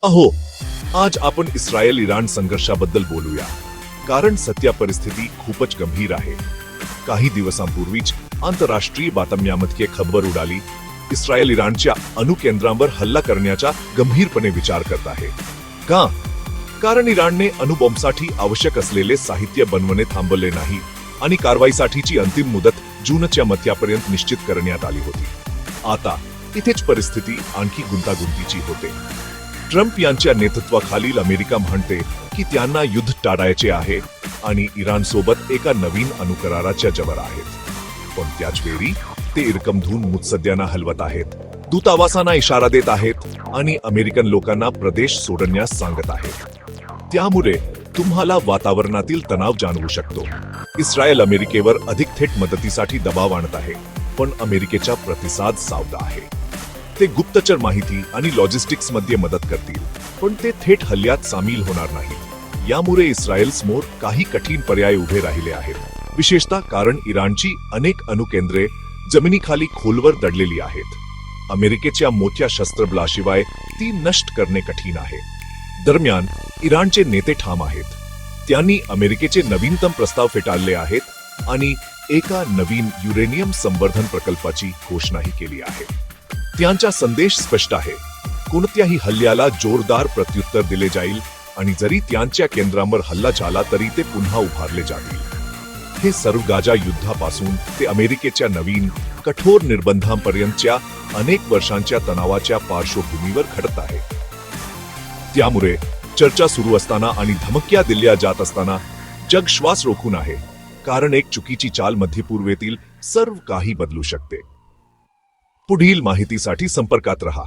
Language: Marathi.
अहो, आज आपण इस्रायल इराण संघर्षाबद्दल बोलूया, कारण सध्या परिस्थिती खूपच गंभीर आहे. काही दिवसांपूर्वीच आंतरराष्ट्रीय बातम्यांमध्ये खबर उडाली, इस्रायल इराणच्या अणुकेंद्रांवर हल्ला करण्याचा गंभीरपणे विचार करत आहे. का? कारण इराणने अणुबॉम्बसाठी आवश्यक असलेले साहित्य बनवणे थांबवले नाही आणि कारवाईसाठीची अंतिम मुदत जूनच्या मध्यापर्यंत निश्चित करण्यात आली होती. आता इथेच परिस्थिती आणखी गुंतागुंतीची होते. ट्रम्प यांच्या नेतृत्वाखालील अमेरिका म्हणते की त्यांना युद्ध टाळायचे आहे आणि इराण सोबत एका नवीन अणुकराराच्या जवळ आहेत. पण त्याच वेळी ते इरकमधून मुत्सद्यांना हलवत आहेत, दूतावासांना इशारा देत आहेत आणि अमेरिकन लोकांना प्रदेश सोडण्यास सांगत आहेत. त्यामुळे तुम्हाला वातावरणातील तणाव जाणवू शकतो. इस्रायल अमेरिकेवर अधिक थेट मदतीसाठी दबाव आणत आहे, पण अमेरिकेचा प्रतिसाद सावध आहे. ते गुप्तचर माहिती आणि लॉजिस्टिक्स मध्ये मदत करतील, पण ते थेट हल्ल्यात सामील होणार नाही. यामुळे इस्रायल समोर काही कठीण पर्याय उभे राहिले आहेत, विशेषतः कारण इराणची अनेक अणुकेंद्रे जमिनीखाली खोलवर दडलेली आहेत. अमेरिकेच्या मोठ्या शस्त्रबलाशिवाय ती नष्ट करणे कठीण आहे. दरम्यान इराणचे नेते ठाम आहेत. त्यांनी अमेरिकेचे नवीनतम प्रस्ताव फेटाळले आहेत आणि एका नवीन युरेनियम संवर्धन प्रकल्पाची घोषणाही केली आहे. त्यांचा संदेश स्पष्ट आहे, कोणत्याही हल्ल्याला जोरदार प्रत्युत्तर दिले जाईल आणि जरी त्यांच्या केंद्रांवर हल्ला झाला तरी ते पुन्हा उभारले जातील. हे सर्व गाझा युद्धापासून ते अमेरिकेच्या नवीन कठोर निर्बंधांपर्यंतच्या अनेक वर्षांच्या तणावाच्या पार्श्वभूमीवर घडत आहे. त्यामुळे चर्चा सुरू असताना आणि धमक्या दिल्या जात असताना जग श्वास रोखून आहे, कारण एक चुकीची चाल मध्यपूर्वेतील सर्व काही बदलू शकते. पुढील माहितीसाठी संपर्कात रहा.